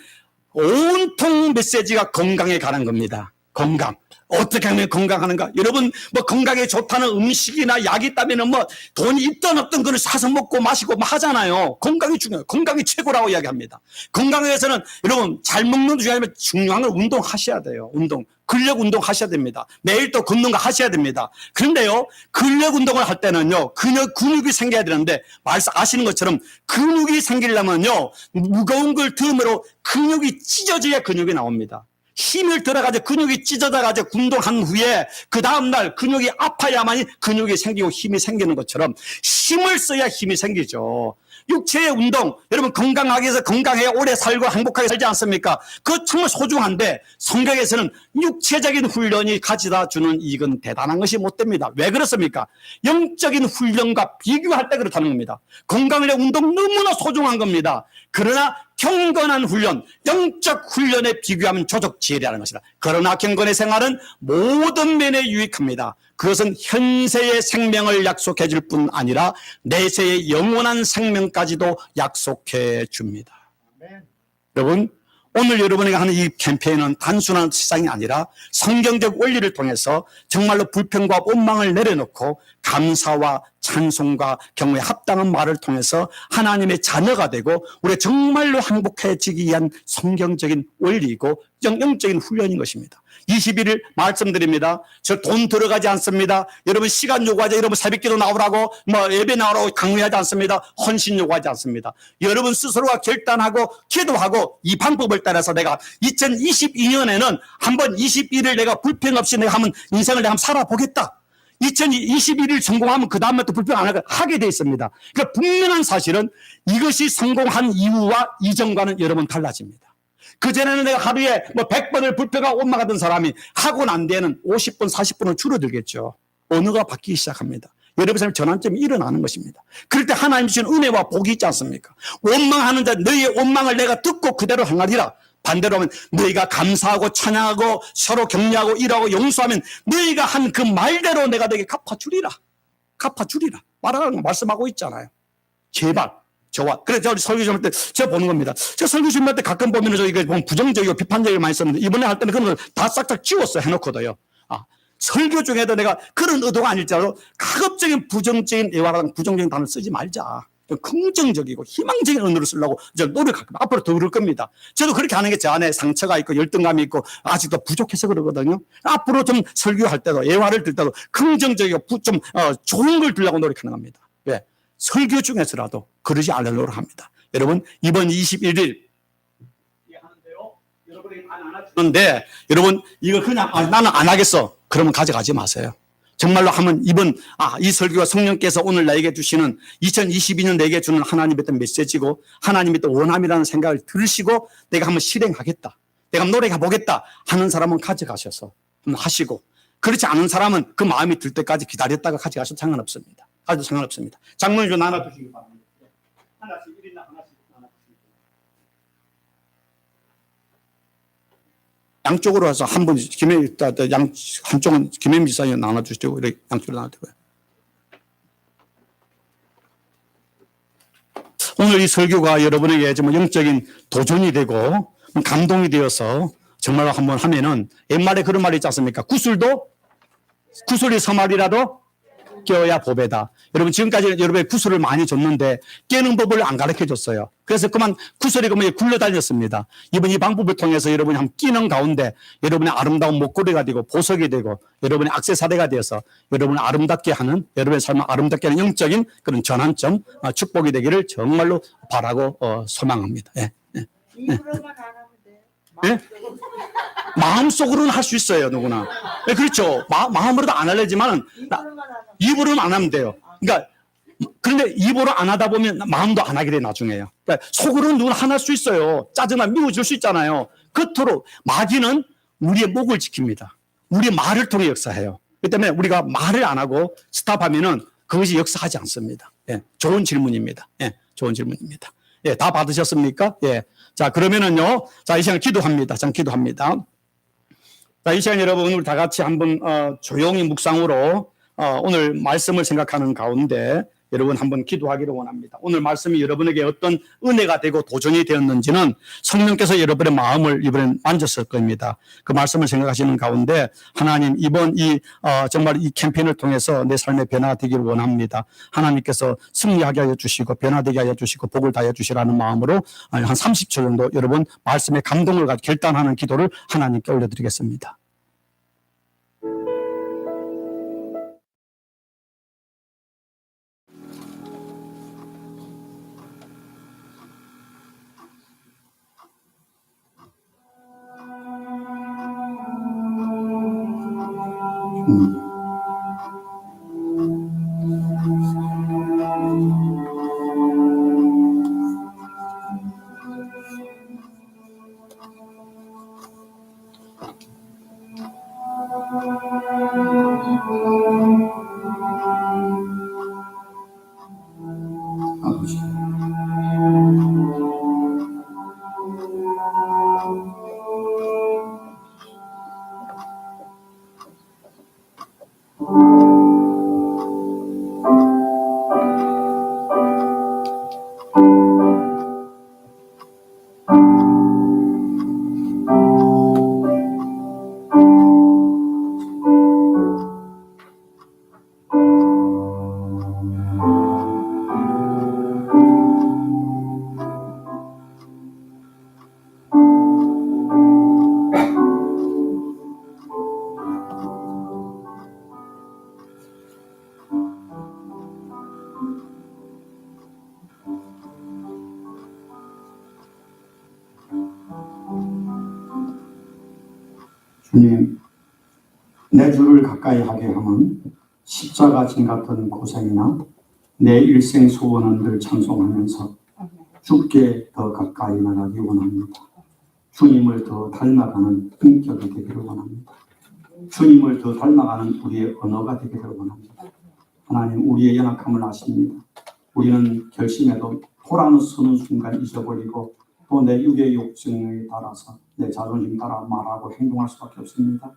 온통 메시지가 건강에 관한 겁니다. 건강. 어떻게 하면 건강하는가? 여러분, 뭐 건강에 좋다는 음식이나 약이 있다면은 뭐 돈이 있든 없든 그걸 사서 먹고 마시고 뭐 하잖아요. 건강이 중요해요. 건강이 최고라고 이야기합니다. 건강에 대해서는 여러분 잘 먹는 것도 중요하지만 중요한 건 운동하셔야 돼요. 운동. 근력 운동 하셔야 됩니다. 매일 또 걷는 거 하셔야 됩니다. 그런데요, 근력 운동을 할 때는요, 근육이 생겨야 되는데, 아시는 것처럼 근육이 생기려면요, 무거운 걸 덤으로 근육이 찢어져야 근육이 나옵니다. 힘을 들어가지고 근육이 찢어져가지고 운동한 후에 그 다음날 근육이 아파야만이 근육이 생기고 힘이 생기는 것처럼 힘을 써야 힘이 생기죠. 육체의 운동, 여러분 건강하게 해서 건강해야 오래 살고 행복하게 살지 않습니까? 그거 정말 소중한데 성경에서는 육체적인 훈련이 가져다 주는 이익은 대단한 것이 못 됩니다. 왜 그렇습니까? 영적인 훈련과 비교할 때 그렇다는 겁니다. 건강을 위한 운동 너무나 소중한 겁니다. 그러나 경건한 훈련, 영적 훈련에 비교하면 조적지혜라는 것이다. 그러나 경건의 생활은 모든 면에 유익합니다. 그것은 현세의 생명을 약속해 줄 뿐 아니라 내세의 영원한 생명까지도 약속해 줍니다. 여러분, 오늘 여러분에게 하는 이 캠페인은 단순한 시상이 아니라 성경적 원리를 통해서 정말로 불평과 원망을 내려놓고 감사와 찬송과 경외에 합당한 말을 통해서 하나님의 자녀가 되고 우리가 정말로 행복해지기 위한 성경적인 원리이고 영적인 훈련인 것입니다. 21일 말씀드립니다. 저 돈 들어가지 않습니다. 여러분 시간 요구하지, 여러분 새벽기도 나오라고 뭐 예배 나오라고 강요하지 않습니다. 헌신 요구하지 않습니다. 여러분 스스로가 결단하고 기도하고 이 방법을 따라서 내가 2022년에는 한번 21일 내가 불평 없이 내가 한번 인생을 내가 한번 살아보겠다. 2021일 성공하면 그 다음에 또 불평 안 하게 돼 있습니다. 그러니까 분명한 사실은 이것이 성공한 이후와 이전과는 여러분 달라집니다. 그전에는 내가 하루에 뭐 100번을 불평하고 원망하던 사람이 하고 난 뒤에는 50번, 40번을 줄어들겠죠. 언어가 바뀌기 시작합니다. 여러분 삶에 전환점이 일어나는 것입니다. 그럴 때 하나님 주신 은혜와 복이 있지 않습니까? 원망하는 자 너희의 원망을 내가 듣고 그대로 행하리라. 반대로 하면 너희가 감사하고 찬양하고 서로 격려하고 일하고 용서하면 너희가 한 그 말대로 내가 너에게 갚아주리라. 갚아주리라. 말씀하고 있잖아요. 제발. 저와. 그래서 저 설교 좀 할 때 제가 보는 겁니다. 제가 설교 좀 할 때 가끔 보면 저 이거 부정적이고 비판적이고 많이 썼는데 이번에 할 때는 그런 걸 다 싹싹 지웠어요. 해놓고도요. 설교 중에도 내가 그런 의도가 아닐지라도 가급적인 부정적인 예화랑 부정적인 단어를 쓰지 말자. 긍정적이고 희망적인 언어를 쓰려고 저 노력할겁니다. 앞으로 더 그럴 겁니다. 저도 그렇게 하는 게 제 안에 상처가 있고 열등감이 있고 아직도 부족해서 그러거든요. 앞으로 좀 설교할 때도 예화를 들 때도 긍정적이고 좀 좋은 걸 들려고 노력하는 겁니다. 왜? 설교 중에서라도 그러지 않으려고 합니다. 여러분 이번 21일 여러분이 안 하시는데 여러분 이거 그냥 나는 안 하겠어. 그러면 가져가지 마세요. 정말로 하면 이 설교가 성령께서 오늘 나에게 주시는 2022년 내게 주는 하나님의 어떤 메시지고 하나님의 또 원함이라는 생각을 들으시고 내가 한번 실행하겠다. 내가 한번 노력해 보겠다 하는 사람은 가져가셔서 하시고 그렇지 않은 사람은 그 마음이 들 때까지 기다렸다가 가져가셔도 상관없습니다. 가져도 상관없습니다. 장모님 좀 나눠주시기 바랍니다. 하나씩 1인당 하나씩 나눠주시기 양쪽으로 해서 한 분, 한쪽은 김혜미 지사님 나눠주시고, 이렇게 양쪽으로 나눠주고요. 오늘 이 설교가 여러분에게 정말 영적인 도전이 되고, 감동이 되어서 정말로 한번 하면은, 옛말에 그런 말이 있지 않습니까? 구슬이 서말이라도 깨어야 보배다. 여러분 지금까지 여러분의 구슬을 많이 줬는데 깨는 법을 안 가르쳐 줬어요. 그래서 그만 구슬이 그만 굴러다녔습니다. 이번 이 방법을 통해서 여러분이 한번 끼는 가운데 여러분의 아름다운 목걸이가 되고 보석이 되고 여러분의 액세서리가 되어서 여러분을 아름답게 하는 여러분의 삶을 아름답게 하는 영적인 그런 전환점 축복이 되기를 정말로 바라고 소망합니다. 예. 예. 입으로만 안 하면 돼. 예? 마음속으로는 할 수 있어요, 누구나. 네, 그렇죠. 마음으로도 안 하려지만 입으로는 안 하면 돼요. 그러니까 그런데 입으로 안 하다 보면 마음도 안 하게 돼 나중에요. 그러니까 속으로는 누구나 안 할 수 있어요. 짜증나 미워질 수 있잖아요. 겉으로 마귀는 우리의 목을 지킵니다. 우리의 말을 통해 역사해요. 그렇기 때문에 우리가 말을 안 하고 스탑하면은 그것이 역사하지 않습니다. 예, 좋은 질문입니다. 예, 좋은 질문입니다. 예, 다 받으셨습니까? 예. 자, 그러면은요. 자, 이 시간 기도합니다. 자, 기도합니다. 자, 이 시간 여러분 오늘 다 같이 한번 조용히 묵상으로 오늘 말씀을 생각하는 가운데 여러분 한번 기도하기를 원합니다. 오늘 말씀이 여러분에게 어떤 은혜가 되고 도전이 되었는지는 성령께서 여러분의 마음을 이번엔 만졌을 겁니다. 그 말씀을 생각하시는 가운데 하나님 이번 정말 이 캠페인을 통해서 내 삶의 변화가 되기를 원합니다. 하나님께서 승리하게 하여 주시고 변화되게 하여 주시고 복을 다하여 주시라는 마음으로 한 30초 정도 여러분 말씀의 감동을 가지고 결단하는 기도를 하나님께 올려드리겠습니다. 아버지, 주님, 내 주를 가까이 하게 하면 십자가 진 같은 고생이나 내 일생 소원은 늘 찬송하면서 주께 더 가까이 나가기 원합니다. 주님을 더 닮아가는 인격이 되기를 원합니다. 주님을 더 닮아가는 우리의 언어가 되기를 원합니다. 하나님, 우리의 연약함을 아십니다. 우리는 결심해도 돌아서는 순간 잊어버리고 또 내 육의 욕심에 따라서 내 자존심 따라 말하고 행동할 수밖에 없습니다.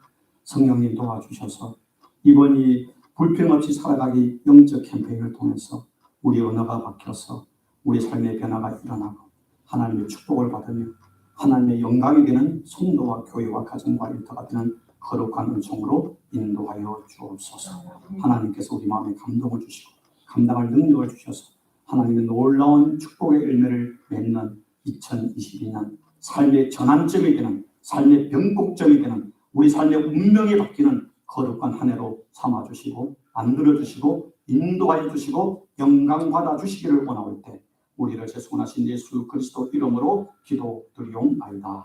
성령님 도와주셔서 이번 이 불평 없이 살아가기 영적 캠페인을 통해서 우리 언어가 바뀌어서 우리 삶의 변화가 일어나고 하나님의 축복을 받으며 하나님의 영광이 되는 성도와 교회와 가정과 일터가 되는 거룩한 은총으로 인도하여 주옵소서. 하나님께서 우리 마음에 감동을 주시고 감당할 능력을 주셔서 하나님의 놀라운 축복의 열매를 맺는 2022년 삶의 전환점이 되는 삶의 변곡점이 되는 우리 삶의 운명이 바뀌는 거룩한 한 해로 삼아주시고 만들어주시고 인도하여 주시고 영광 받아주시기를 원하올 때 우리를 제 손하신 예수 그리스도 이름으로 기도드리옵나이다.